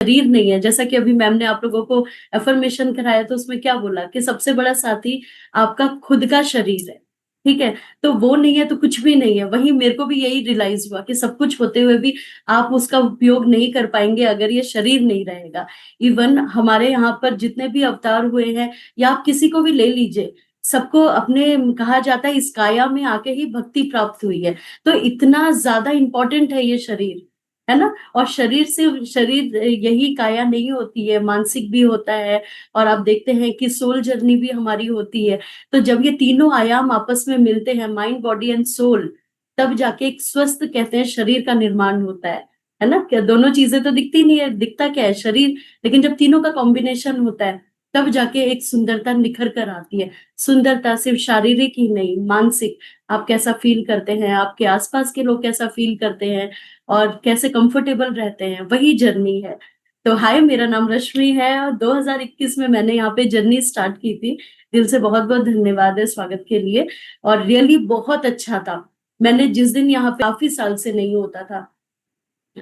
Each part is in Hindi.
शरीर नहीं है। जैसा कि अभी मैम ने आप लोगों को अफर्मेशन कराया तो उसमें क्या बोला कि सबसे बड़ा साथी आपका खुद का शरीर है, ठीक है? तो वो नहीं है तो कुछ भी नहीं है। वहीं मेरे को भी यही रियलाइज हुआ कि सब कुछ होते हुए भी आप उसका उपयोग नहीं कर पाएंगे अगर ये शरीर नहीं रहेगा। इवन हमारे यहाँ पर जितने भी अवतार हुए हैं या आप किसी को भी ले लीजिए, सबको अपने कहा जाता है इस काया में आके ही भक्ति प्राप्त हुई है। तो इतना ज्यादा इंपॉर्टेंट है ये शरीर, है ना? और शरीर से शरीर यही काया नहीं होती है, मानसिक भी होता है। और आप देखते हैं कि सोल जर्नी भी हमारी होती है। तो जब ये तीनों आयाम आपस में मिलते हैं, माइंड बॉडी एंड सोल, तब जाके एक स्वस्थ कहते हैं शरीर का निर्माण होता है ना? क्या दोनों चीजें तो दिखती नहीं है, दिखता क्या है? शरीर। लेकिन जब तीनों का कॉम्बिनेशन होता है तब जाके एक सुंदरता निखर कर आती है। सुंदरता सिर्फ शारीरिक ही नहीं, मानसिक। आप कैसा फील करते हैं, आपके आसपास के लोग कैसा फील करते हैं और कैसे कंफर्टेबल रहते हैं, वही जर्नी है। तो हाय, मेरा नाम रश्मि है और 2021 में मैंने यहाँ पे जर्नी स्टार्ट की थी। दिल से बहुत बहुत धन्यवाद है स्वागत के लिए। और रियली बहुत अच्छा था। मैंने जिस दिन यहाँ पे काफी साल से नहीं होता था,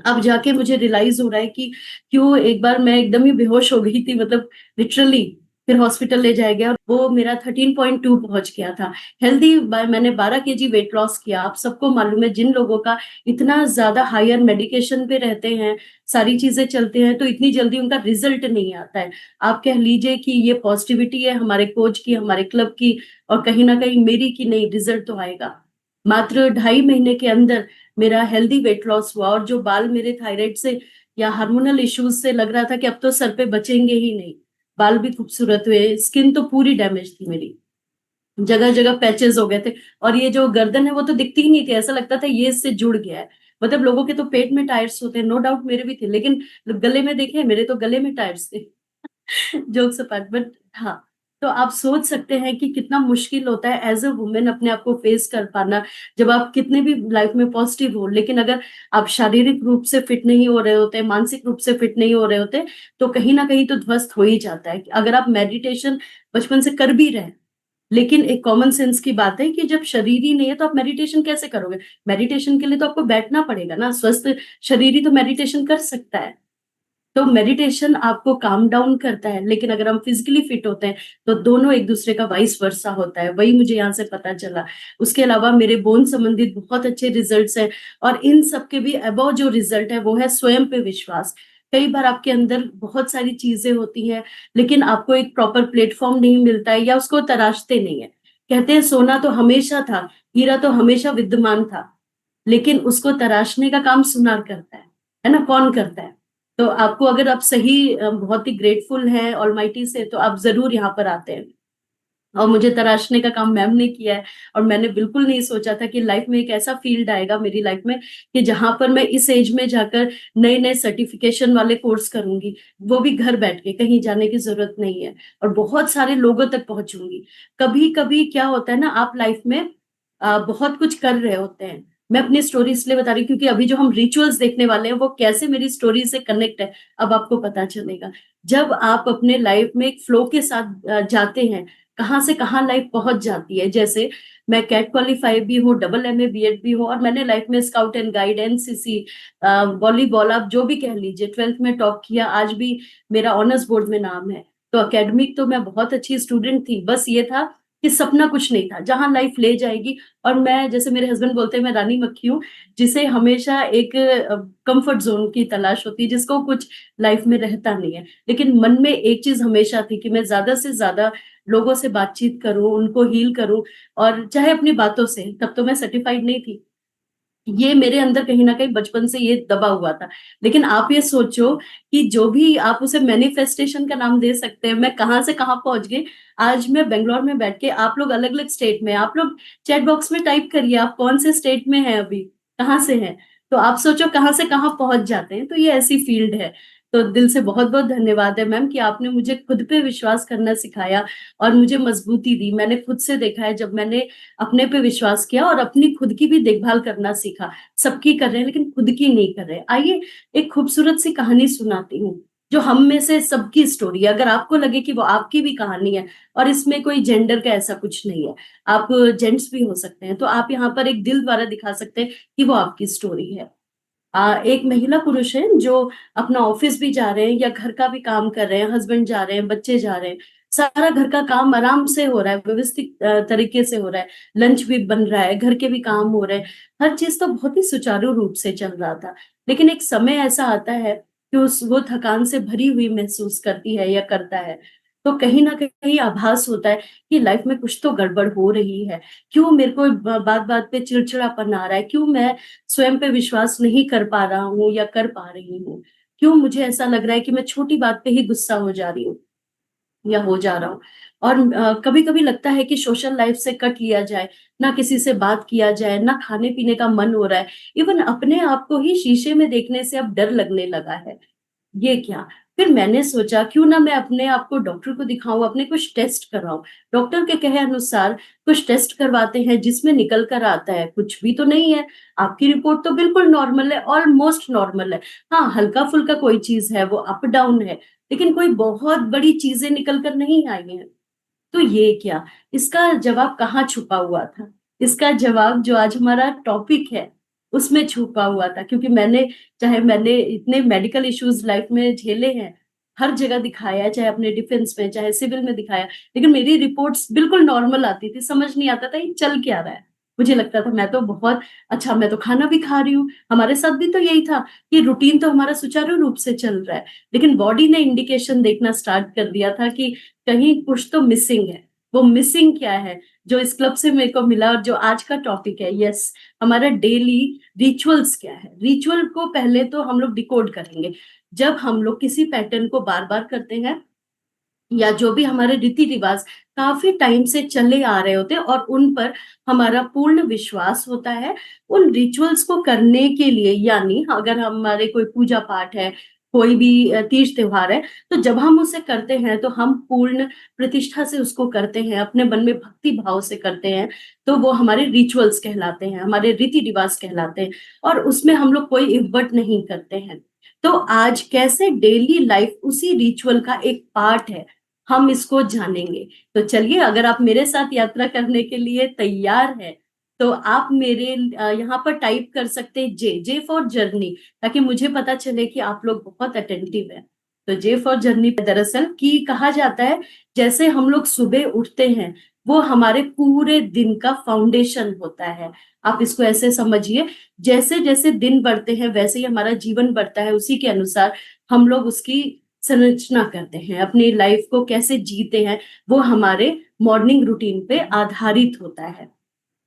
अब जाके मुझे रियलाइज हो रहा है कि क्यों एक बार मैं एकदम ही बेहोश हो गई थी, मतलब लिटरली। फिर हॉस्पिटल ले जाया गया और वो मेरा 13.2 पहुंच गया था। हेल्दी मैंने 12 kg वेट लॉस किया। आप सबको मालूम है, जिन लोगों का इतना ज्यादा हायर मेडिकेशन पे रहते हैं, सारी चीजें चलते हैं, तो इतनी जल्दी उनका रिजल्ट नहीं आता है। आप कह लीजिए कि ये पॉजिटिविटी है हमारे कोच की, हमारे क्लब की, और कहीं ना कहीं मेरी की नहीं, रिजल्ट तो आएगा। मात्र 2.5 महीने के अंदर मेरा हेल्दी वेट लॉस हुआ। और जो बाल मेरे थायराइड से या हार्मोनल इश्यूज से लग रहा था कि अब तो सर पे बचेंगे ही नहीं, बाल भी खूबसूरत हुए। स्किन तो पूरी डैमेज थी मेरी, जगह जगह पैचेस हो गए थे। और ये जो गर्दन है वो तो दिखती ही नहीं थी, ऐसा लगता था ये इससे जुड़ गया है। मतलब लोगों के तो पेट में टायर्स होते हैं, नो डाउट मेरे भी थे, लेकिन गले में देखे, मेरे तो गले में टायर्स थे। जोक्स अपार्ट, बट हाँ। तो आप सोच सकते हैं कि कितना मुश्किल होता है एज अ वुमेन अपने आप को फेस कर पाना, जब आप कितने भी लाइफ में पॉजिटिव हो, लेकिन अगर आप शारीरिक रूप से फिट नहीं हो रहे होते, मानसिक रूप से फिट नहीं हो रहे होते, तो कहीं ना कहीं तो ध्वस्त हो ही जाता है। अगर आप मेडिटेशन बचपन से कर भी रहे, लेकिन एक कॉमन सेंस की बात है कि जब शरीर ही नहीं है तो आप मेडिटेशन कैसे करोगे? मेडिटेशन के लिए तो आपको बैठना पड़ेगा ना। स्वस्थ शरीर ही तो मेडिटेशन कर सकता है। तो मेडिटेशन आपको काम डाउन करता है, लेकिन अगर हम फिजिकली फिट होते हैं तो दोनों एक दूसरे का वाइस वर्सा होता है। वही मुझे यहाँ से पता चला। उसके अलावा मेरे बोन संबंधित बहुत अच्छे रिजल्ट्स हैं। और इन सब के भी अबव जो रिजल्ट है वो है स्वयं पे विश्वास। कई बार आपके अंदर बहुत सारी चीजें होती हैं, लेकिन आपको एक प्रॉपर प्लेटफॉर्म नहीं मिलता है या उसको तराशते नहीं है। कहते हैं सोना तो हमेशा था, हीरा तो हमेशा विद्यमान था, लेकिन उसको तराशने का काम सुनार करता है ना? कौन करता है? तो आपको, अगर आप सही बहुत ही ग्रेटफुल हैं ऑलमाइटी से, तो आप जरूर यहाँ पर आते हैं। और मुझे तराशने का काम मैम ने किया है। और मैंने बिल्कुल नहीं सोचा था कि लाइफ में एक ऐसा फील्ड आएगा मेरी लाइफ में कि जहां पर मैं इस एज में जाकर नए नए सर्टिफिकेशन वाले कोर्स करूंगी, वो भी घर बैठ के, कहीं जाने की जरूरत नहीं है, और बहुत सारे लोगों तक पहुंचूंगी। कभी कभी क्या होता है ना, आप लाइफ में बहुत कुछ कर रहे होते हैं। मैं अपनी स्टोरी इसलिए बता रही हूँ क्योंकि अभी जो हम रिचुअल्स देखने वाले हैं वो कैसे मेरी स्टोरी से कनेक्ट है, अब आपको पता चलेगा। जब आप अपने लाइफ में एक फ्लो के साथ जाते हैं, कहाँ से कहाँ लाइफ पहुंच जाती है। जैसे मैं कैट क्वालिफाई भी हूँ, डबल MA BEd भी हूँ, और मैंने लाइफ में scout and guide, NCC, volleyball, आप जो भी कह लीजिए, 12th में टॉप किया, आज भी मेरा ऑनर्स बोर्ड में नाम है। तो अकेडमिक तो मैं बहुत अच्छी स्टूडेंट थी, बस ये था कि सपना कुछ नहीं था, जहां लाइफ ले जाएगी। और मैं, जैसे मेरे हस्बैंड बोलते हैं, मैं रानी मक्खी हूँ, जिसे हमेशा एक कंफर्ट जोन की तलाश होती है, जिसको कुछ लाइफ में रहता नहीं है। लेकिन मन में एक चीज हमेशा थी कि मैं ज्यादा से ज्यादा लोगों से बातचीत करूं, उनको हील करूं, और चाहे अपनी बातों से। तब तो मैं सर्टिफाइड नहीं थी, ये मेरे अंदर कहीं ना कहीं बचपन से ये दबा हुआ था। लेकिन आप ये सोचो कि जो भी आप उसे मैनिफेस्टेशन का नाम दे सकते हैं, मैं कहाँ से कहाँ पहुंच गई। आज मैं बेंगलोर में बैठ के, आप लोग अलग अलग स्टेट में, आप लोग चैट बॉक्स में टाइप करिए आप कौन से स्टेट में हैं अभी, कहाँ से हैं। तो आप सोचो कहाँ से कहाँ पहुंच जाते हैं। तो ये ऐसी फील्ड है। तो दिल से बहुत बहुत धन्यवाद है मैम कि आपने मुझे खुद पे विश्वास करना सिखाया और मुझे मजबूती दी। मैंने खुद से देखा है, जब मैंने अपने पे विश्वास किया और अपनी खुद की भी देखभाल करना सीखा। सबकी कर रहे हैं लेकिन खुद की नहीं कर रहे। आइए एक खूबसूरत सी कहानी सुनाती हूँ, जो हम में से सबकी स्टोरी है। अगर आपको लगे कि वो आपकी भी कहानी है, और इसमें कोई जेंडर का ऐसा कुछ नहीं है, आप जेंट्स भी हो सकते हैं, तो आप यहाँ पर एक दिल द्वारा दिखा सकते हैं कि वो आपकी स्टोरी है। एक महिला पुरुष है जो अपना ऑफिस भी जा रहे हैं या घर का भी काम कर रहे हैं, हस्बैंड जा रहे हैं, बच्चे जा रहे हैं, सारा घर का काम आराम से हो रहा है, व्यवस्थित तरीके से हो रहा है, लंच भी बन रहा है, घर के भी काम हो रहे हैं, हर चीज तो बहुत ही सुचारू रूप से चल रहा था। लेकिन एक समय ऐसा आता है कि उस वो थकान से भरी हुई महसूस करती है या करता है, तो कहीं ना कहीं आभास होता है कि लाइफ में कुछ तो गड़बड़ हो रही है। क्यों मेरे को बात बात पे चिड़चिड़ापन आ रहा है, क्यों मैं स्वयं पे विश्वास नहीं कर पा रहा हूँ या कर पा रही हूँ, क्यों मुझे ऐसा लग रहा है कि मैं छोटी बात पे ही गुस्सा हो जा रही हूँ या हो जा रहा हूँ। और कभी कभी लगता है कि सोशल लाइफ से कट लिया जाए, ना किसी से बात किया जाए, ना खाने पीने का मन हो रहा है, इवन अपने आप को ही शीशे में देखने से अब डर लगने लगा है। ये क्या? फिर मैंने सोचा क्यों ना मैं अपने आप को डॉक्टर को दिखाऊं, अपने कुछ टेस्ट कराऊं। डॉक्टर के कहे अनुसार कुछ टेस्ट करवाते हैं जिसमें निकल कर आता है कुछ भी तो नहीं है, आपकी रिपोर्ट तो बिल्कुल नॉर्मल है, ऑलमोस्ट नॉर्मल है। हाँ, हल्का फुल्का कोई चीज है वो अप डाउन है, लेकिन कोई बहुत बड़ी चीजें निकल कर नहीं आई हैं। तो ये क्या? इसका जवाब कहाँ छुपा हुआ था? इसका जवाब जो आज हमारा टॉपिक है उसमें छुपा हुआ था, क्योंकि मैंने इतने मेडिकल इश्यूज लाइफ में झेले हैं, हर जगह दिखाया, चाहे अपने डिफेंस में चाहे सिविल में दिखाया, लेकिन मेरी रिपोर्ट्स बिल्कुल नॉर्मल आती थी, समझ नहीं आता था ये चल क्या रहा है। मुझे लगता था मैं तो बहुत अच्छा, मैं तो खाना भी खा रही हूँ, हमारे साथ भी तो यही था कि रूटीन तो हमारा सुचारू रूप से चल रहा है। लेकिन बॉडी ने इंडिकेशन देखना स्टार्ट कर दिया था कि कहीं कुछ तो मिसिंग है। वो मिसिंग क्या है जो इस क्लब से मेरे को मिला और जो आज का टॉपिक है, यस, हमारा डेली रिचुअल्स क्या है। रिचुअल को पहले तो हम लोग डिकोड करेंगे। जब हम लोग किसी पैटर्न को बार बार करते हैं, या जो भी हमारे रीति रिवाज काफी टाइम से चले आ रहे होते हैं और उन पर हमारा पूर्ण विश्वास होता है, उन रिचुअल्स को करने के लिए, यानी अगर हमारे कोई पूजा पाठ है, कोई भी तीज त्योहार है, तो जब हम उसे करते हैं तो हम पूर्ण प्रतिष्ठा से उसको करते हैं, अपने मन में भक्ति भाव से करते हैं, तो वो हमारे रिचुअल्स कहलाते हैं, हमारे रीति रिवाज कहलाते हैं, और उसमें हम लोग कोई इव्वट नहीं करते हैं। तो आज कैसे डेली लाइफ उसी रिचुअल का एक पार्ट है, हम इसको जानेंगे। तो चलिए, अगर आप मेरे साथ यात्रा करने के लिए तैयार हैं, तो आप मेरे यहाँ पर टाइप कर सकते हैं जे जे फॉर जर्नी, ताकि मुझे पता चले कि आप लोग बहुत अटेंटिव हैं। तो जे फॉर जर्नी दरअसल की कहा जाता है, जैसे हम लोग सुबह उठते हैं, वो हमारे पूरे दिन का फाउंडेशन होता है। आप इसको ऐसे समझिए, जैसे जैसे दिन बढ़ते हैं वैसे ही हमारा जीवन बढ़ता है, उसी के अनुसार हम लोग उसकी संरचना करते हैं, अपनी लाइफ को कैसे जीते हैं, वो हमारे मॉर्निंग रूटीन पे आधारित होता है।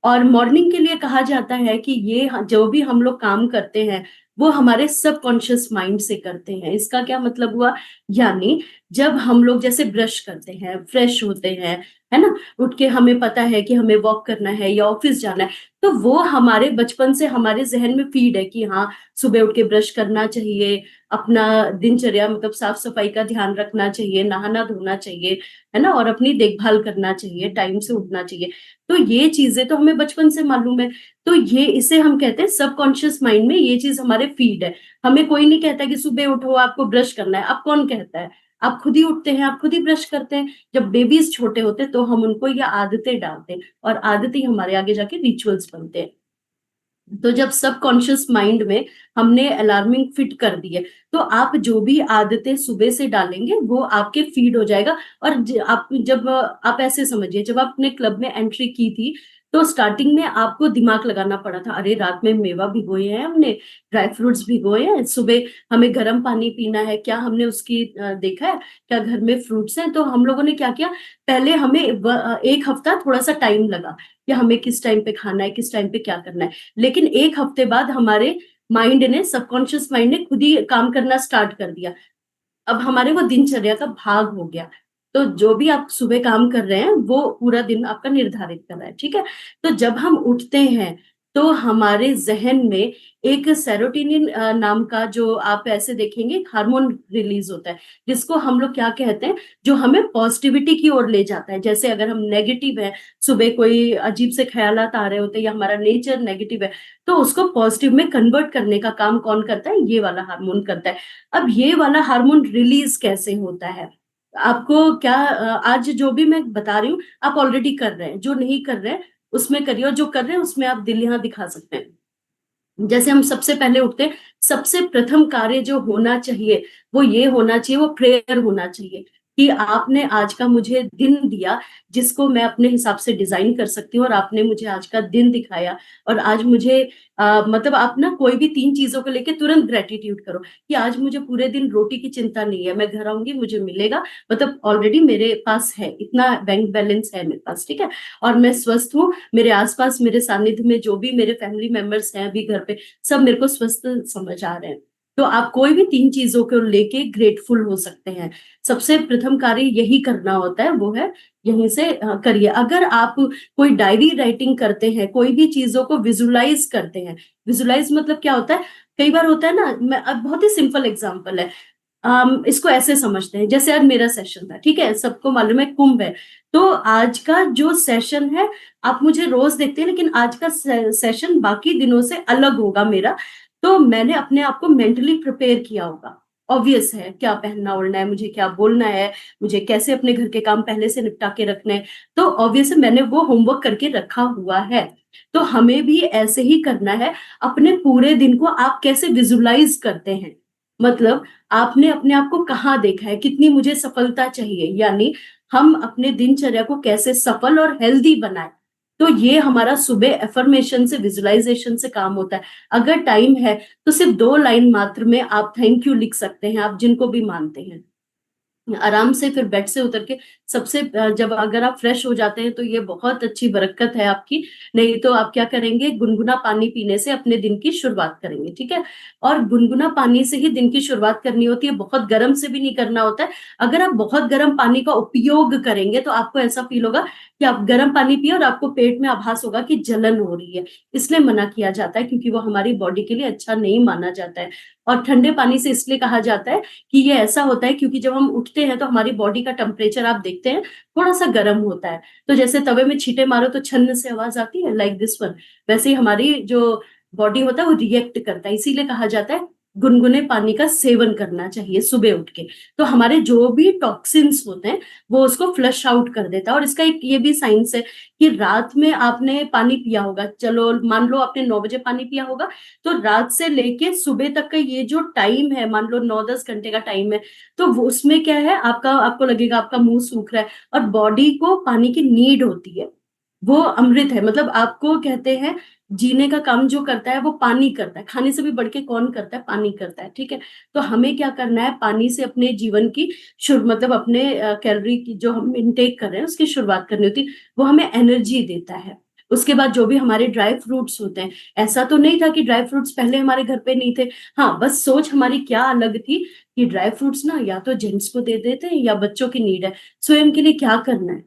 और मॉर्निंग के लिए कहा जाता है कि ये जो भी हम लोग काम करते हैं वो हमारे सबकॉन्शियस माइंड से करते हैं। इसका क्या मतलब हुआ? यानी जब हम लोग जैसे ब्रश करते हैं, फ्रेश होते हैं, है ना, उठ के हमें पता है कि हमें वॉक करना है या ऑफिस जाना है, तो वो हमारे बचपन से हमारे जहन में फीड है कि हाँ, सुबह उठ के ब्रश करना चाहिए, अपना दिनचर्या मतलब साफ सफाई का ध्यान रखना चाहिए, नहाना धोना चाहिए, है ना, और अपनी देखभाल करना चाहिए, टाइम से उठना चाहिए। तो ये चीजें तो हमें बचपन से मालूम है। तो ये इसे हम कहते हैं सबकॉन्शियस माइंड में ये चीज हमारे फीड है। हमें कोई नहीं कहता कि सुबह उठो आपको ब्रश करना है, अब कौन कहता है? आप खुद ही उठते हैं, आप खुद ही ब्रश करते हैं। जब बेबीज छोटे होते हैं तो हम उनको ये आदतें डालते हैं, और आदतें हमारे आगे जाके रिचुअल्स बनते हैं। तो जब सबकॉन्शियस माइंड में हमने अलार्मिंग फिट कर दी है, तो आप जो भी आदतें सुबह से डालेंगे वो आपके फीड हो जाएगा। और आप जब आप ऐसे समझिए, जब आप अपने क्लब में एंट्री की थी, तो स्टार्टिंग में आपको दिमाग लगाना पड़ा था, अरे रात में मेवा भिगोए हैं हमने, ड्राई फ्रूट्स भिगोए हैं, सुबह हमें गर्म पानी पीना है, क्या हमने उसकी देखा है, क्या घर में फ्रूट्स हैं? तो हम लोगों ने क्या किया, पहले हमें एक हफ्ता थोड़ा सा टाइम लगा कि हमें किस टाइम पे खाना है, किस टाइम पे क्या करना है। लेकिन एक हफ्ते बाद हमारे माइंड ने, सबकॉन्शियस माइंड ने खुद ही काम करना स्टार्ट कर दिया। अब हमारे वो दिनचर्या का भाग हो गया। तो जो भी आप सुबह काम कर रहे हैं वो पूरा दिन आपका निर्धारित कर रहा है, ठीक है। तो जब हम उठते हैं तो हमारे जहन में एक सेरोटोनिन नाम का, जो आप ऐसे देखेंगे, हार्मोन रिलीज होता है, जिसको हम लोग क्या कहते हैं, जो हमें पॉजिटिविटी की ओर ले जाता है। जैसे अगर हम नेगेटिव है, सुबह कोई अजीब से ख्यालात आ रहे होते हैं या हमारा नेचर नेगेटिव है, तो उसको पॉजिटिव में कन्वर्ट करने का काम कौन करता है? ये वाला हार्मोन करता है। अब ये वाला हार्मोन रिलीज कैसे होता है? आपको क्या आज जो भी मैं बता रही हूँ आप ऑलरेडी कर रहे हैं, जो नहीं कर रहे हैं उसमें करिए, और जो कर रहे हैं उसमें आप दिल यहाँ दिखा सकते हैं। जैसे हम सबसे पहले उठते हैं, सबसे प्रथम कार्य जो होना चाहिए वो ये होना चाहिए, वो प्रेयर होना चाहिए कि आपने आज का मुझे दिन दिया जिसको मैं अपने हिसाब से डिजाइन कर सकती हूँ, और आपने मुझे आज का दिन दिखाया। और आज मुझे मतलब आप ना कोई भी 3 चीजों को लेके तुरंत ग्रेटिट्यूड करो कि आज मुझे पूरे दिन रोटी की चिंता नहीं है, मैं घर आऊंगी मुझे मिलेगा, मतलब ऑलरेडी मेरे पास है, इतना बैंक बैलेंस है मेरे पास, ठीक है, और मैं स्वस्थ हूँ, मेरे आसपास मेरे सानिध्य में जो भी मेरे फैमिली मेंबर्स हैं अभी घर पे, सब मेरे को स्वस्थ समझ आ रहे हैं। तो आप कोई भी 3 चीजों को लेके ग्रेटफुल हो सकते हैं। सबसे प्रथम कार्य यही करना होता है, वो है यहीं से करिए। अगर आप कोई डायरी राइटिंग करते हैं, कोई भी चीजों को विजुलाइज करते हैं, विजुलाइज मतलब क्या होता है, कई बार होता है ना, मैं अब बहुत ही सिंपल एग्जांपल है, इसको ऐसे समझते हैं, जैसे आज मेरा सेशन था, ठीक है, सबको मालूम है कुंभ है, तो आज का जो सेशन है, आप मुझे रोज देखते हैं लेकिन आज का सेशन बाकी दिनों से अलग होगा मेरा, तो मैंने अपने आप को मेंटली प्रिपेयर किया होगा। ऑब्वियस है, क्या पहनना ओढ़ना है, मुझे क्या बोलना है, मुझे कैसे अपने घर के काम पहले से निपटा के रखने हैं, तो ऑब्वियस है मैंने वो होमवर्क करके रखा हुआ है। तो हमें भी ऐसे ही करना है। अपने पूरे दिन को आप कैसे विजुलाइज करते हैं, मतलब आपने अपने आप को कहाँ देखा है, कितनी मुझे सफलता चाहिए, यानी हम अपने दिनचर्या को कैसे सफल और हेल्दी बनाए। तो ये हमारा सुबह एफर्मेशन से, विजुअलाइजेशन से काम होता है। अगर टाइम है तो सिर्फ 2 लाइन मात्र में आप थैंक यू लिख सकते हैं, आप जिनको भी मानते हैं। आराम से फिर बेड से उतर के सबसे जब अगर आप फ्रेश हो जाते हैं तो ये बहुत अच्छी बरकत है आपकी। नहीं तो आप क्या करेंगे, गुनगुना पानी पीने से अपने दिन की शुरुआत करेंगे, ठीक है। और गुनगुना पानी से ही दिन की शुरुआत करनी होती है, बहुत गर्म से भी नहीं करना होता है। अगर आप बहुत गर्म पानी का उपयोग करेंगे तो आपको ऐसा फील होगा कि आप गर्म पानी पिए और आपको पेट में आभास होगा कि जलन हो रही है, इसलिए मना किया जाता है, क्योंकि वो हमारी बॉडी के लिए अच्छा नहीं माना जाता है। और ठंडे पानी से इसलिए कहा जाता है कि ये ऐसा होता है क्योंकि जब हम उठते हैं तो हमारी बॉडी का टेम्परेचर आप देखते हैं थोड़ा सा गर्म होता है, तो जैसे तवे में छींटे मारो तो छन्न से आवाज आती है, लाइक दिस वन, वैसे ही हमारी जो बॉडी होता है वो रिएक्ट करता है, इसीलिए कहा जाता है गुनगुने पानी का सेवन करना चाहिए सुबह उठ के। तो हमारे जो भी टॉक्सिन्स होते हैं वो उसको फ्लश आउट कर देता है। और इसका एक ये भी साइंस है कि रात में आपने पानी पिया होगा, चलो मान लो आपने 9 बजे पानी पिया होगा, तो रात से लेके सुबह तक का ये जो टाइम है, मान लो 9-10 घंटे का टाइम है, तो वो उसमें क्या है, आपका आपको लगेगा आपका मुंह सूख रहा है, और बॉडी को पानी की नीड होती है, वो अमृत है, मतलब आपको कहते हैं जीने का काम जो करता है वो पानी करता है, खाने से भी बढ़ के कौन करता है, पानी करता है, ठीक है। तो हमें क्या करना है, पानी से अपने जीवन की शुरू, मतलब अपने कैलोरी की जो हम इनटेक कर रहे हैं उसकी शुरुआत करनी होती है, वो हमें एनर्जी देता है। उसके बाद जो भी हमारे ड्राई फ्रूट्स होते हैं, ऐसा तो नहीं था कि ड्राई फ्रूट्स पहले हमारे घर पे नहीं थे, हाँ बस सोच हमारी क्या अलग थी कि ड्राई फ्रूट्स ना या तो जेंट्स को दे देते हैं या बच्चों की नीड है, स्वयं के लिए क्या करना है।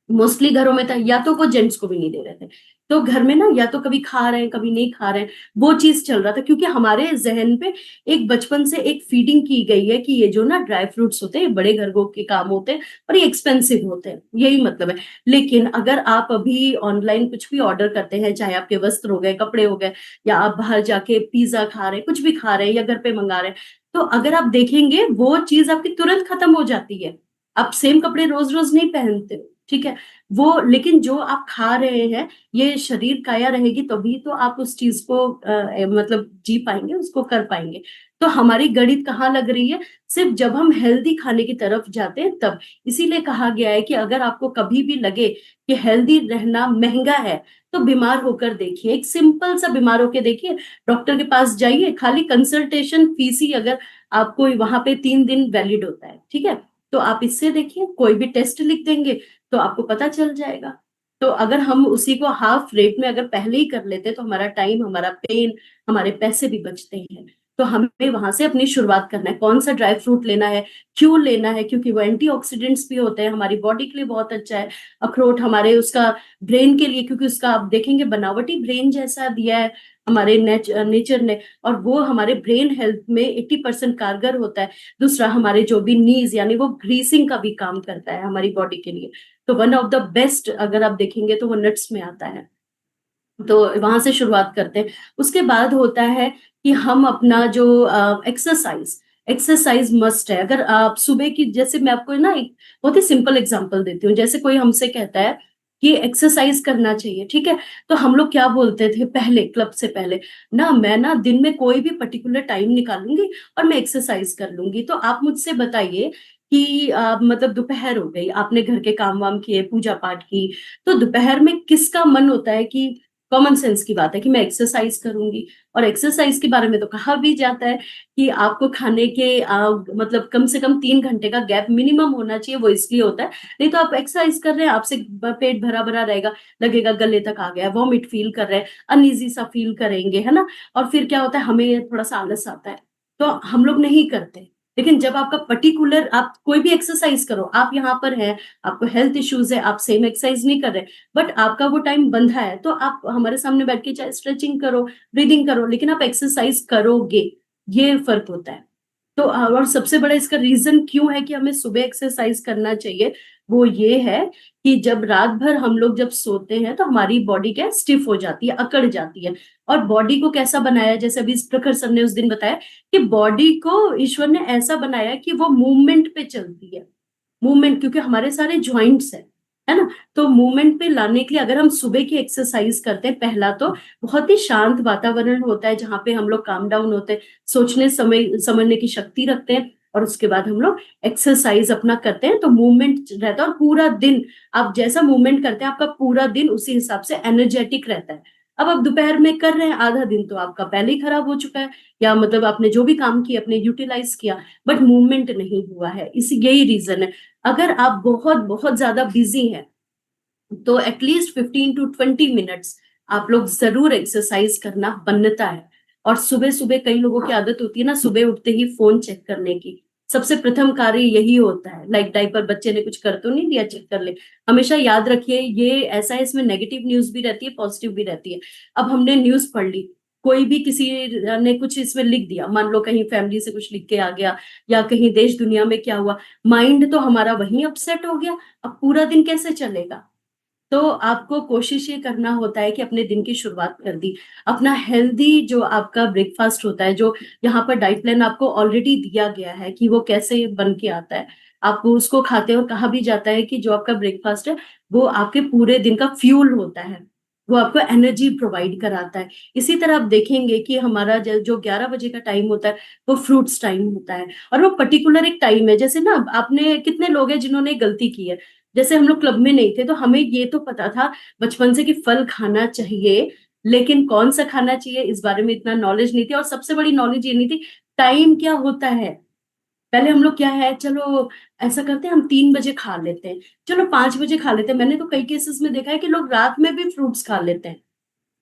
मोस्टली घरों में था या तो वो जेंट्स को भी नहीं दे रहे थे, तो घर में ना या तो कभी खा रहे हैं कभी नहीं खा रहे हैं, वो चीज चल रहा था, क्योंकि हमारे जहन पे एक बचपन से एक फीडिंग की गई है कि ये जो ना ड्राई फ्रूट्स होते हैं ये बड़े घरों के काम होते हैं और ये एक्सपेंसिव होते हैं, यही मतलब है। लेकिन अगर आप अभी ऑनलाइन कुछ भी ऑर्डर करते हैं, चाहे आपके वस्त्र हो गए, कपड़े हो गए, या आप बाहर जाके पिज्जा खा रहे हैं, कुछ भी खा रहे हैं या घर पे मंगा रहे हैं, तो अगर आप देखेंगे वो चीज आपकी तुरंत खत्म हो जाती है। आप सेम कपड़े रोज रोज नहीं पहनते हो, ठीक है, वो लेकिन जो आप खा रहे हैं, ये शरीर काया रहेगी तभी तो आप उस चीज को मतलब जी पाएंगे, उसको कर पाएंगे। तो हमारी गणित कहाँ लग रही है, सिर्फ जब हम हेल्दी खाने की तरफ जाते हैं तब। इसीलिए कहा गया है कि अगर आपको कभी भी लगे कि हेल्दी रहना महंगा है तो बीमार होकर देखिए, एक सिंपल सा बीमार होकर देखिए, डॉक्टर के पास जाइए, खाली कंसल्टेशन फीस ही अगर आपको वहां पे 3 दिन वैलिड होता है, ठीक है, तो आप इससे देखिए, कोई भी टेस्ट लिख देंगे तो आपको पता चल जाएगा। तो अगर हम उसी को हाफ रेट में अगर पहले ही कर लेते तो हमारा टाइम, हमारा पेन, हमारे पैसे भी बचते हैं। तो हमें वहां से अपनी शुरुआत करना है, कौन सा ड्राई फ्रूट लेना है, क्यों लेना है, क्योंकि वो एंटीऑक्सीडेंट्स भी होते हैं, हमारी बॉडी के लिए बहुत अच्छा है। अखरोट हमारे उसका ब्रेन के लिए, क्योंकि उसका आप देखेंगे बनावटी ब्रेन जैसा दिया है हमारे नेचर ने, और वो हमारे ब्रेन हेल्थ में 80% कारगर होता है। दूसरा, हमारे जो भी नीज यानी वो ग्रीसिंग का भी काम करता है हमारी बॉडी के लिए। तो वन ऑफ द बेस्ट अगर आप देखेंगे तो वो नट्स में आता है। तो वहां से शुरुआत करते हैं। उसके बाद होता है कि हम अपना जो एक्सरसाइज, एक्सरसाइज मस्ट है। अगर आप सुबह की, जैसे मैं आपको ना एक बहुत ही सिंपल एग्जांपल देती हूँ, जैसे कोई हमसे कहता है कि एक्सरसाइज करना चाहिए, ठीक है। तो हम लोग क्या बोलते थे पहले, क्लब से पहले ना, मैं ना दिन में कोई भी पर्टिकुलर टाइम निकालूंगी और मैं एक्सरसाइज कर लूंगी। तो आप मुझसे बताइए कि मतलब दोपहर हो गई, आपने घर के काम वाम किए, पूजा पाठ की, तो दोपहर में किसका मन होता है कि, कॉमन सेंस की बात है कि मैं एक्सरसाइज करूंगी। और एक्सरसाइज के बारे में तो कहा भी जाता है कि आपको खाने के मतलब कम से कम 3 घंटे का गैप मिनिमम होना चाहिए। वो इसलिए होता है, नहीं तो आप एक्सरसाइज कर रहे हैं, आपसे पेट भरा भरा रहेगा, लगेगा गले तक आ गया, वॉमिट फील कर रहे हैं, अनईजी सा फील करेंगे, है ना। और फिर क्या होता है, हमें थोड़ा सा आलस आता है, तो हम लोग नहीं करते। लेकिन जब आपका पर्टिकुलर, आप कोई भी एक्सरसाइज करो, आप यहाँ पर हैं, आपको हेल्थ इश्यूज है, आप सेम एक्सरसाइज नहीं कर रहे, बट आपका वो टाइम बंधा है, तो आप हमारे सामने बैठ के चाहे स्ट्रेचिंग करो, ब्रीदिंग करो, लेकिन आप एक्सरसाइज करोगे। ये फर्क होता है। तो और सबसे बड़ा इसका रीजन क्यों है कि हमें सुबह एक्सरसाइज करना चाहिए, वो ये है कि जब रात भर हम लोग जब सोते हैं तो हमारी बॉडी क्या स्टिफ हो जाती है, अकड़ जाती है। और बॉडी को कैसा बनाया है, जैसे अभी प्रखर सर ने उस दिन बताया कि बॉडी को ईश्वर ने ऐसा बनाया कि वो मूवमेंट पे चलती है। मूवमेंट, क्योंकि हमारे सारे जॉइंट्स है ना। तो मूवमेंट पे लाने के लिए अगर हम सुबह की एक्सरसाइज करते हैं, पहला तो बहुत ही शांत वातावरण होता है जहां पे हम लोग काम डाउन होते हैं, सोचने समय समझने की शक्ति रखते हैं, और उसके बाद हम लोग एक्सरसाइज अपना करते हैं, तो मूवमेंट रहता है। और पूरा दिन आप जैसा मूवमेंट करते हैं, आपका पूरा दिन उसी हिसाब से एनर्जेटिक रहता है। अब आप दोपहर में कर रहे हैं, आधा दिन तो आपका पहले ही खराब हो चुका है, या मतलब आपने जो भी काम किया अपने यूटिलाइज किया, बट मूवमेंट नहीं हुआ है। इसी यही रीजन है। अगर आप बहुत बहुत ज्यादा बिजी हैं, तो एटलीस्ट 15 to 20 मिनट्स आप लोग जरूर एक्सरसाइज करना बनता है। और सुबह सुबह कई लोगों की आदत होती है ना, सुबह उठते ही फोन चेक करने की, सबसे प्रथम कार्य यही होता है, लाइक डायपर बच्चे ने कुछ कर तो नहीं दिया, चेक कर ले। हमेशा याद रखिए, ये ऐसा है, इसमें नेगेटिव न्यूज भी रहती है, पॉजिटिव भी रहती है। अब हमने न्यूज पढ़ ली, कोई भी किसी ने कुछ इसमें लिख दिया, मान लो कहीं फैमिली से कुछ लिख के आ गया, या कहीं देश दुनिया में क्या हुआ, माइंड तो हमारा वहीं अपसेट हो गया। अब पूरा दिन कैसे चलेगा। तो आपको कोशिश ये करना होता है कि अपने दिन की शुरुआत कर दी, अपना हेल्दी जो आपका ब्रेकफास्ट होता है, जो यहाँ पर डाइट प्लान आपको ऑलरेडी दिया गया है कि वो कैसे बन के आता है, आपको उसको खाते हैं। और कहा भी जाता है कि जो आपका ब्रेकफास्ट है, वो आपके पूरे दिन का फ्यूल होता है, वो आपको एनर्जी प्रोवाइड कराता है। इसी तरह आप देखेंगे कि हमारा जो 11 बजे का टाइम होता है, वो फ्रूट्स टाइम होता है। और वो पर्टिकुलर एक टाइम है, जैसे ना आपने, कितने लोग हैं जिन्होंने गलती की है, जैसे हम लोग क्लब में नहीं थे तो हमें ये तो पता था बचपन से कि फल खाना चाहिए, लेकिन कौन सा खाना चाहिए इस बारे में इतना नॉलेज नहीं थी। और सबसे बड़ी नॉलेज ये नहीं थी टाइम क्या होता है। पहले हम लोग क्या है, चलो ऐसा करते हैं, हम 3 बजे खा लेते हैं, चलो 5 बजे खा लेते हैं। मैंने तो कई केसेस में देखा है कि लोग रात में भी फ्रूट्स खा लेते हैं।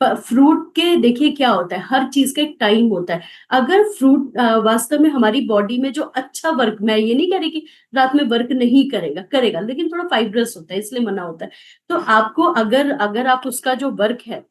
फ्रूट के देखिए क्या होता है, हर चीज का एक टाइम होता है। अगर फ्रूट वास्तव में हमारी बॉडी में जो अच्छा वर्क, मैं ये नहीं कह रही कि रात में वर्क नहीं करेगा, करेगा, लेकिन थोड़ा फाइब्रस होता है इसलिए मना होता है। तो आपको अगर अगर आप उसका जो वर्क है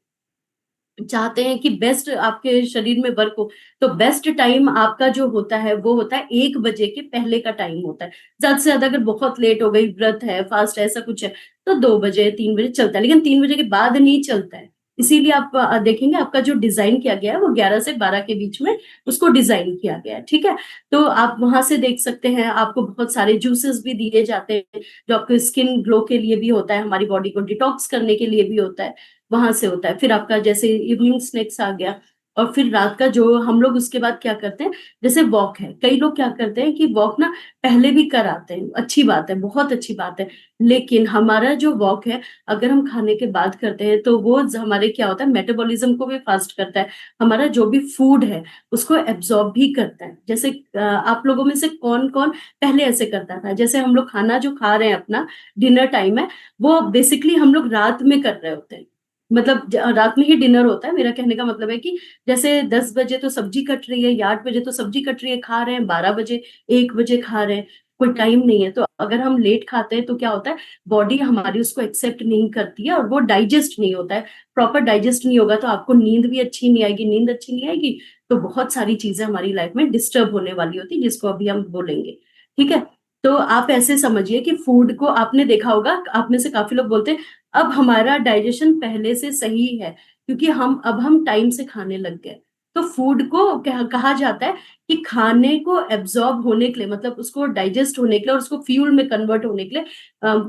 चाहते हैं कि बेस्ट आपके शरीर में वर्क हो, तो बेस्ट टाइम आपका जो होता है वो होता है 1 बजे के पहले का टाइम होता है। ज्यादा से ज्यादा अगर बहुत लेट हो गई, व्रत है, फास्ट है, ऐसा कुछ है, तो 2 बजे 3 बजे चलता है, लेकिन 3 बजे के बाद नहीं चलता है। इसीलिए आप देखेंगे आपका जो डिजाइन किया गया है वो 11 से 12 के बीच में उसको डिजाइन किया गया है, ठीक है। तो आप वहां से देख सकते हैं, आपको बहुत सारे जूसेस भी दिए जाते हैं, जो आपको स्किन ग्लो के लिए भी होता है, हमारी बॉडी को डिटॉक्स करने के लिए भी होता है, वहां से होता है। फिर आपका जैसे इवनिंग स्नैक्स आ गया, और फिर रात का जो हम लोग उसके बाद क्या करते हैं, जैसे वॉक है, कई लोग क्या करते हैं कि वॉक ना पहले भी कराते हैं, अच्छी बात है, बहुत अच्छी बात है। लेकिन हमारा जो वॉक है, अगर हम खाने के बाद करते हैं तो वो हमारे क्या होता है, मेटाबॉलिज्म को भी फास्ट करता है, हमारा जो भी फूड है उसको एब्जॉर्ब भी करता है। जैसे आप लोगों में से कौन कौन पहले ऐसे करता था, जैसे हम लोग खाना जो खा रहे हैं अपना डिनर टाइम है, वो बेसिकली हम लोग रात में कर रहे होते हैं, मतलब रात में ही डिनर होता है। मेरा कहने का मतलब है कि जैसे 10 बजे तो सब्जी कट रही है, या 8 बजे तो सब्जी कट रही है, खा रहे हैं 12 बजे, 1 बजे खा रहे हैं, कोई टाइम नहीं है। तो अगर हम लेट खाते हैं तो क्या होता है, बॉडी हमारी उसको एक्सेप्ट नहीं करती है, और वो डाइजेस्ट नहीं होता है, प्रॉपर डाइजेस्ट नहीं होगा, तो आपको नींद भी अच्छी नहीं आएगी, नींद अच्छी नहीं आएगी, तो बहुत सारी चीजें हमारी लाइफ में डिस्टर्ब होने वाली होती है, जिसको अभी हम बोलेंगे, ठीक है। तो आप ऐसे समझिए कि फूड को आपने देखा होगा, आप में से काफी लोग बोलते हैं अब हमारा डाइजेशन पहले से सही है, क्योंकि हम टाइम से खाने लग गए। तो फूड को कहा जाता है कि खाने को एब्जॉर्ब होने के लिए, मतलब उसको डाइजेस्ट होने के लिए और उसको फ्यूल में कन्वर्ट होने के लिए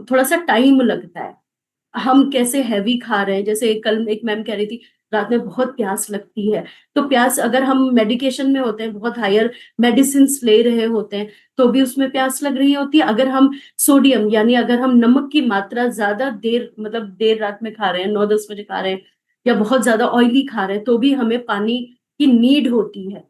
थोड़ा सा टाइम लगता है। हम कैसे हैवी खा रहे हैं। जैसे कल एक मैम कह रही थी रात में बहुत प्यास लगती है, तो प्यास अगर हम मेडिकेशन में होते हैं, बहुत हायर मेडिसिन ले रहे होते हैं, तो भी उसमें प्यास लग रही होती है। अगर हम सोडियम यानी अगर हम नमक की मात्रा ज्यादा देर मतलब देर रात में खा रहे हैं, 9-10 बजे खा रहे हैं, या बहुत ज्यादा ऑयली खा रहे हैं, तो भी हमें पानी की नीड होती है।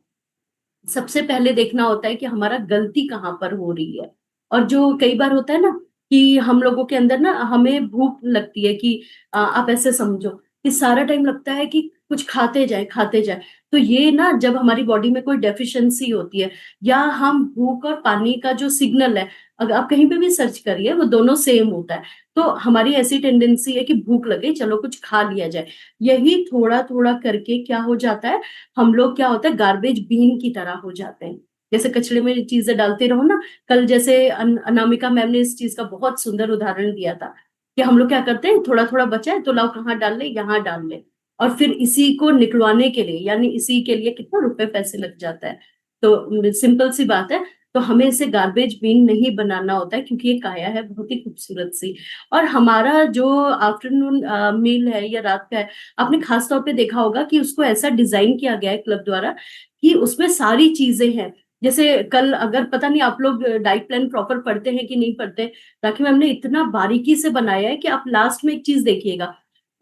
सबसे पहले देखना होता है कि हमारा गलती कहाँ पर हो रही है। और जो कई बार होता है ना कि हम लोगों के अंदर ना हमें भूख लगती है कि आप ऐसे समझो कि सारा टाइम लगता है कि कुछ खाते जाए। तो ये ना जब हमारी बॉडी में कोई डेफिशिएंसी होती है, या हम भूख और पानी का जो सिग्नल है, अगर आप कहीं पे भी सर्च करिए वो दोनों सेम होता है। तो हमारी ऐसी टेंडेंसी है कि भूख लगे चलो कुछ खा लिया जाए। यही थोड़ा थोड़ा करके क्या हो जाता है, हम लोग क्या होता है गार्बेज बीन की तरह हो जाते हैं। जैसे कचड़े में चीजें डालते रहो ना, कल जैसे अनामिका मैम ने इस चीज का बहुत सुंदर उदाहरण दिया था कि हम लोग क्या करते हैं, थोड़ा थोड़ा बचा है तो लाओ कहाँ डाल ले, यहाँ डाल ले, और फिर इसी को निकलवाने के लिए यानी इसी के लिए कितना रुपए पैसे लग जाता है। तो सिंपल सी बात है। तो हमें इसे गार्बेज बीन नहीं बनाना होता है, क्योंकि ये काया है बहुत ही खूबसूरत सी। और हमारा जो आफ्टरनून मील है या रात का है, आपने खास तौर पे देखा होगा कि उसको ऐसा डिजाइन किया गया है क्लब द्वारा कि उसमें सारी चीजें हैं। जैसे कल अगर पता नहीं आप लोग डाइट प्लान प्रॉपर पढ़ते हैं कि नहीं पढ़ते, राखी मैम ने इतना बारीकी से बनाया है कि आप लास्ट में एक चीज देखिएगा,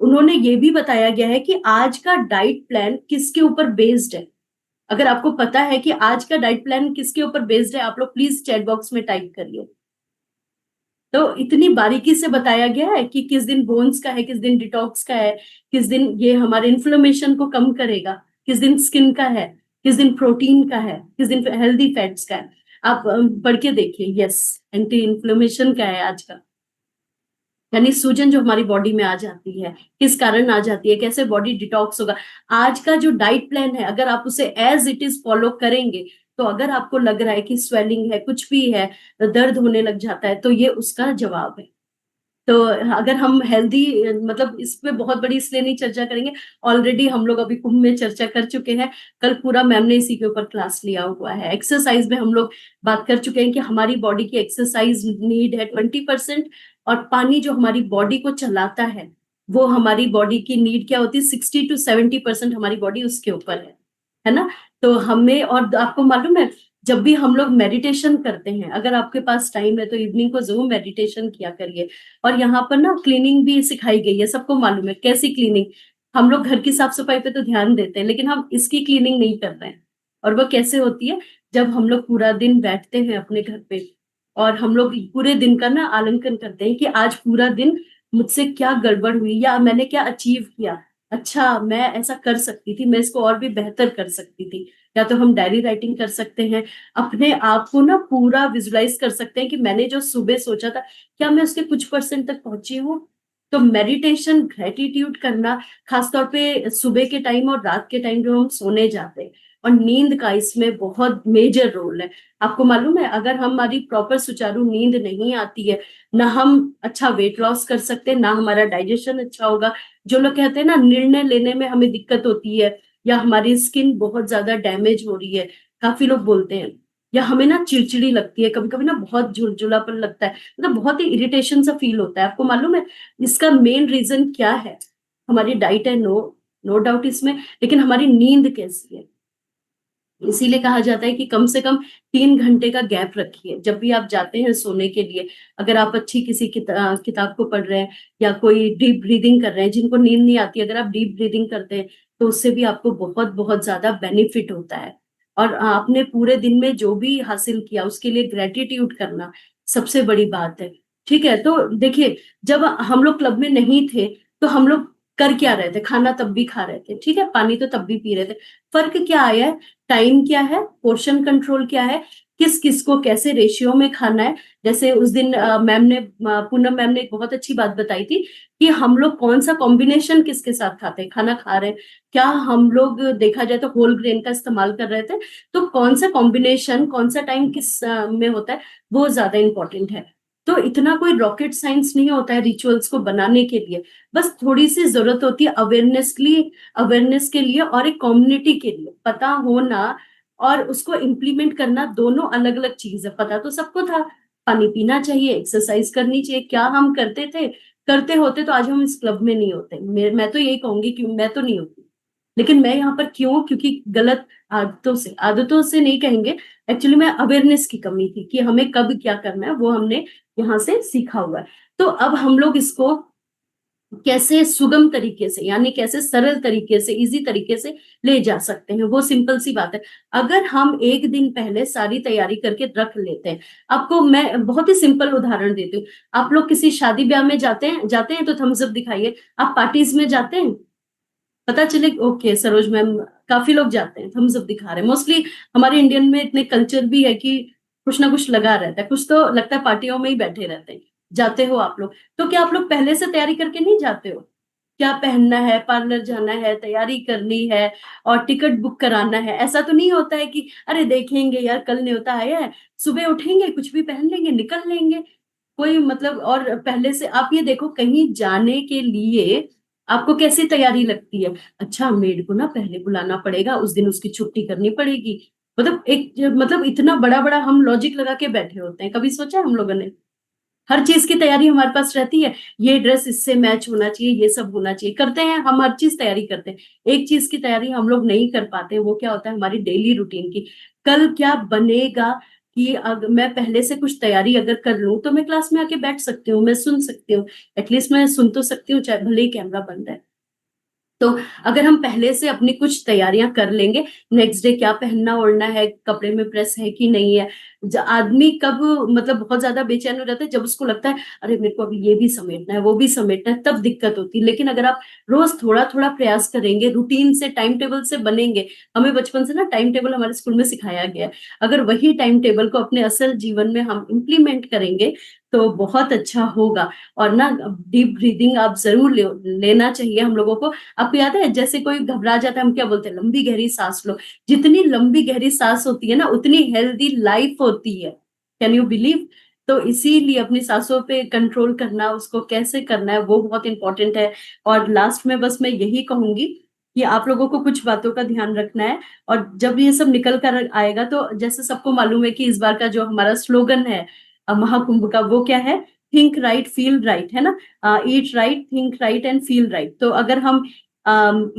उन्होंने ये भी बताया गया है कि आज का डाइट प्लान किसके ऊपर बेस्ड है। अगर आपको पता है कि आज का डाइट प्लान किसके ऊपर बेस्ड है, आप लोग प्लीज चैट बॉक्स में टाइप करिए। तो इतनी बारीकी से बताया गया है कि किस दिन बोन्स का है, किस दिन डिटॉक्स का है, किस दिन ये हमारे इन्फ्लेमेशन को कम करेगा, किस दिन स्किन का है, किस दिन प्रोटीन का है, किस दिन हेल्दी फैट्स का है। आप पढ़ के देखिए। यस, एंटी इन्फ्लेमेशन का है आज का। यानी सूजन जो हमारी बॉडी में आ जाती है, किस कारण आ जाती है, कैसे बॉडी डिटॉक्स होगा। आज का जो डाइट प्लान है अगर आप उसे एज इट इज फॉलो करेंगे, तो अगर आपको लग रहा है कि स्वेलिंग है, कुछ भी है, दर्द होने लग जाता है, तो ये उसका जवाब है। तो अगर हम हेल्दी मतलब इस पे बहुत बड़ी इसलिए नहीं चर्चा करेंगे, ऑलरेडी हम लोग अभी कुंभ में चर्चा कर चुके हैं। कल पूरा मैम ने इसी के ऊपर क्लास लिया हुआ है। एक्सरसाइज में हम लोग बात कर चुके हैं कि हमारी बॉडी की एक्सरसाइज नीड है 20%, और पानी जो हमारी बॉडी को चलाता है, वो हमारी बॉडी की नीड क्या होती है, 60 to 70% हमारी बॉडी उसके ऊपर है ना। तो हमें, और आपको मालूम है जब भी हम लोग मेडिटेशन करते हैं, अगर आपके पास टाइम है तो इवनिंग को जरूर मेडिटेशन किया करिए। और यहाँ पर ना क्लीनिंग भी सिखाई गई है, सबको मालूम है कैसी क्लीनिंग। हम लोग घर की साफ सफाई पे तो ध्यान देते हैं, लेकिन हम इसकी क्लीनिंग नहीं कर रहे हैं। और वो कैसे होती है, जब हम लोग पूरा दिन बैठते हैं अपने घर पे, और हम लोग पूरे दिन का ना आलंकन करते हैं कि आज पूरा दिन मुझसे क्या गड़बड़ हुई या मैंने क्या अचीव किया। अच्छा, मैं ऐसा कर सकती थी, मैं इसको और भी बेहतर कर सकती थी। या तो हम डायरी राइटिंग कर सकते हैं, अपने आप को ना पूरा विजुलाइज कर सकते हैं कि मैंने जो सुबह सोचा था, क्या मैं उसके कुछ परसेंट तक पहुंची हूँ। तो मेडिटेशन, ग्रेटिट्यूड करना, खासतौर पे सुबह के टाइम और रात के टाइम जो हम सोने जाते हैं, और नींद का इसमें बहुत मेजर रोल है। आपको मालूम है अगर हमारी प्रॉपर सुचारू नींद नहीं आती है, ना हम अच्छा वेट लॉस कर सकते, ना हमारा डाइजेशन अच्छा होगा। जो लोग कहते हैं ना निर्णय लेने में हमें दिक्कत होती है, या हमारी स्किन बहुत ज्यादा डैमेज हो रही है, काफी लोग बोलते हैं, या हमें ना चिड़चिड़ी लगती है, कभी कभी ना बहुत झुलझुलापन लगता है, मतलब बहुत ही इरिटेशन सा फील होता है। आपको मालूम है इसका मेन रीजन क्या है? हमारी डाइट है, नो नो डाउट इसमें, लेकिन हमारी नींद कैसी है। इसीलिए कहा जाता है कि कम से कम 3 घंटे का गैप रखिए जब भी आप जाते हैं सोने के लिए। अगर आप अच्छी किसी किताब को पढ़ रहे हैं, या कोई डीप ब्रीदिंग कर रहे हैं, जिनको नींद नहीं आती, अगर आप डीप ब्रीदिंग करते हैं तो उससे भी आपको बहुत बहुत ज्यादा बेनिफिट होता है। और आपने पूरे दिन में जो भी हासिल किया उसके लिए ग्रेटिट्यूड करना सबसे बड़ी बात है। ठीक है, तो देखिए, जब हम लोग क्लब में नहीं थे तो हम लोग कर क्या रहे थे, खाना तब भी खा रहे थे, ठीक है, पानी तो तब भी पी रहे थे। फर्क क्या आया है, टाइम क्या है, पोर्शन कंट्रोल क्या है, किस किस को कैसे रेशियो में खाना है। जैसे उस दिन मैम ने पूनम मैम ने एक बहुत अच्छी बात बताई थी कि हम लोग कौन सा कॉम्बिनेशन किसके साथ खाते हैं, खाना खा रहे हैं, क्या हम लोग देखा जाए तो होल ग्रेन का इस्तेमाल कर रहे थे, तो कौन सा कॉम्बिनेशन कौन सा टाइम किस में होता है, वो ज्यादा इंपॉर्टेंट है। तो इतना कोई रॉकेट साइंस नहीं होता है रिचुअल्स को बनाने के लिए, बस थोड़ी सी जरूरत होती है अवेयरनेस के लिए और एक कम्युनिटी के लिए पता होना, और उसको इम्प्लीमेंट करना, दोनों अलग अलग चीज है। पता तो सबको था, पानी पीना चाहिए, एक्सरसाइज करनी चाहिए, क्या हम करते थे, करते होते तो आज हम इस क्लब में नहीं होते। मैं तो यही कहूंगी कि मैं तो नहीं होती, लेकिन मैं यहाँ पर क्यों? क्योंकि गलत आदतों से नहीं कहेंगे, एक्चुअली मैं अवेयरनेस की कमी थी कि हमें कब क्या करना है, वो हमने यहाँ से सीखा हुआ है। तो अब हम लोग इसको कैसे सुगम तरीके से, यानी कैसे सरल तरीके से, इजी तरीके से ले जा सकते हैं, वो सिंपल सी बात है। अगर हम एक दिन पहले सारी तैयारी करके रख लेते हैं, आपको मैं बहुत ही सिंपल उदाहरण देती हूँ। आप लोग किसी शादी ब्याह में जाते हैं तो थम्स अप दिखाइए। आप पार्टीज में जाते हैं, पता चले ओके सरोज मैम, काफी लोग जाते हैं थम्स अप दिखा रहे हैं। मोस्टली हमारे इंडियन में इतने कल्चर भी है कि कुछ ना कुछ लगा रहता है, कुछ तो लगता है पार्टियों में ही बैठे रहते हैं। जाते हो आप लोग, तो क्या आप लोग पहले से तैयारी करके नहीं जाते हो? क्या पहनना है, पार्लर जाना है, तैयारी करनी है और टिकट बुक कराना है? ऐसा तो नहीं होता है कि अरे देखेंगे यार, कल न्योता आया है, सुबह उठेंगे कुछ भी पहन लेंगे निकल लेंगे। कोई मतलब, और पहले से आप ये देखो कहीं जाने के लिए आपको कैसी तैयारी लगती है। अच्छा, मेड को ना पहले बुलाना पड़ेगा, उस दिन उसकी छुट्टी करनी पड़ेगी। मतलब मतलब इतना बड़ा बड़ा हम लॉजिक लगा के बैठे होते हैं, कभी सोचा है हम लोगों ने? हर चीज की तैयारी हमारे पास रहती है, ये ड्रेस इससे मैच होना चाहिए, ये सब होना चाहिए, करते हैं हम, हर चीज तैयारी करते हैं। एक चीज की तैयारी हम लोग नहीं कर पाते, वो क्या होता है? हमारी डेली रूटीन की। कल क्या बनेगा कि अगर मैं पहले से कुछ तैयारी अगर कर लूं तो मैं क्लास में आके बैठ सकती हूँ, मैं सुन सकती हूँ, एटलीस्ट मैं सुन तो सकती हूँ, चाहे भले ही कैमरा बंद है। तो अगर हम पहले से अपनी कुछ तैयारियां कर लेंगे, नेक्स्ट डे क्या पहनना ओढ़ना है, कपड़े में प्रेस है कि नहीं है। आदमी कब मतलब बहुत ज्यादा बेचैन हो जाता है, जब उसको लगता है अरे मेरे को अभी ये भी समेटना है, वो भी समेटना है, तब दिक्कत होती है। लेकिन अगर आप रोज थोड़ा थोड़ा प्रयास करेंगे, रूटीन से, टाइम टेबल से बनेंगे। हमें बचपन से ना टाइम टेबल हमारे स्कूल में सिखाया गया है। अगर वही टाइम टेबल को अपने असल जीवन में हम इम्प्लीमेंट करेंगे तो बहुत अच्छा होगा। और ना, डीप ब्रीदिंग आप जरूर लेना चाहिए हम लोगों को। आपको याद है जैसे कोई घबरा जाता है, हम क्या बोलते हैं? लंबी गहरी सांस लो। जितनी लंबी गहरी सांस होती है ना, उतनी हेल्दी लाइफ होती है। Can you believe? तो इसीलिए अपनी सांसों पे कंट्रोल करना, उसको कैसे करना है, वो बहुत इंपॉर्टेंट है। और लास्ट में बस मैं यही कहूंगी कि आप लोगों को कुछ बातों का ध्यान रखना है। और जब ये सब निकल कर आएगा तो जैसे सबको मालूम है कि इस बार का जो हमारा स्लोगन है महाकुंभ का, वो क्या है? थिंक राइट फील राइट, है ना? Eat right, think right and feel right. तो अगर हम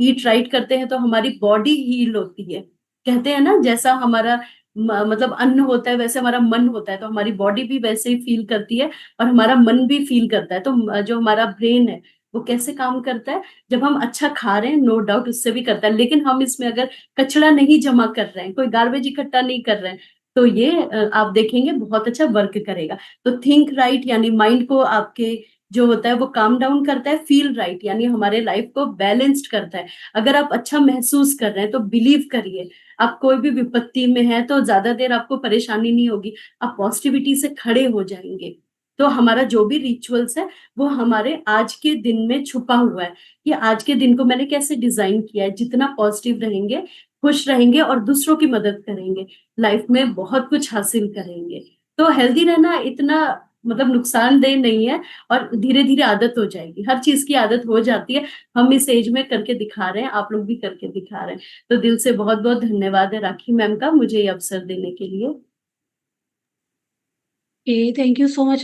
ईट राइट करते हैं तो हमारी बॉडी हील होती है। कहते हैं ना, जैसा हमारा मतलब अन्न होता है वैसे हमारा मन होता है, तो हमारी बॉडी भी वैसे ही फील करती है और हमारा मन भी फील करता है। तो जो हमारा ब्रेन है वो कैसे काम करता है? जब हम अच्छा खा रहे हैं, नो डाउट उससे भी करता है, लेकिन हम इसमें अगर कचरा नहीं जमा कर रहे हैं, कोई गार्बेज इकट्ठा नहीं कर रहे हैं, तो ये आप देखेंगे बहुत अच्छा वर्क करेगा। तो थिंक राइट यानी माइंड को आपके जो होता है वो काम डाउन करता है। फील राइट यानी हमारे लाइफ को बैलेंस्ड करता है। अगर आप अच्छा महसूस कर रहे हैं तो बिलीव करिए, आप कोई भी विपत्ति में है तो ज्यादा देर आपको परेशानी नहीं होगी, आप पॉजिटिविटी से खड़े हो जाएंगे। तो हमारा जो भी रिचुअल्स है वो हमारे आज के दिन में छुपा हुआ है कि आज के दिन को मैंने कैसे डिजाइन किया है। जितना पॉजिटिव रहेंगे, खुश रहेंगे और दूसरों की मदद करेंगे, लाइफ में बहुत कुछ हासिल करेंगे। तो हेल्दी रहना इतना मतलब नुकसानदेह नहीं है, और धीरे धीरे आदत हो जाएगी, हर चीज की आदत हो जाती है। हम इस एज में करके दिखा रहे हैं, आप लोग भी करके दिखा रहे हैं। तो दिल से बहुत बहुत धन्यवाद है राखी मैम का मुझे ये अवसर देने के लिए। Thank you so much.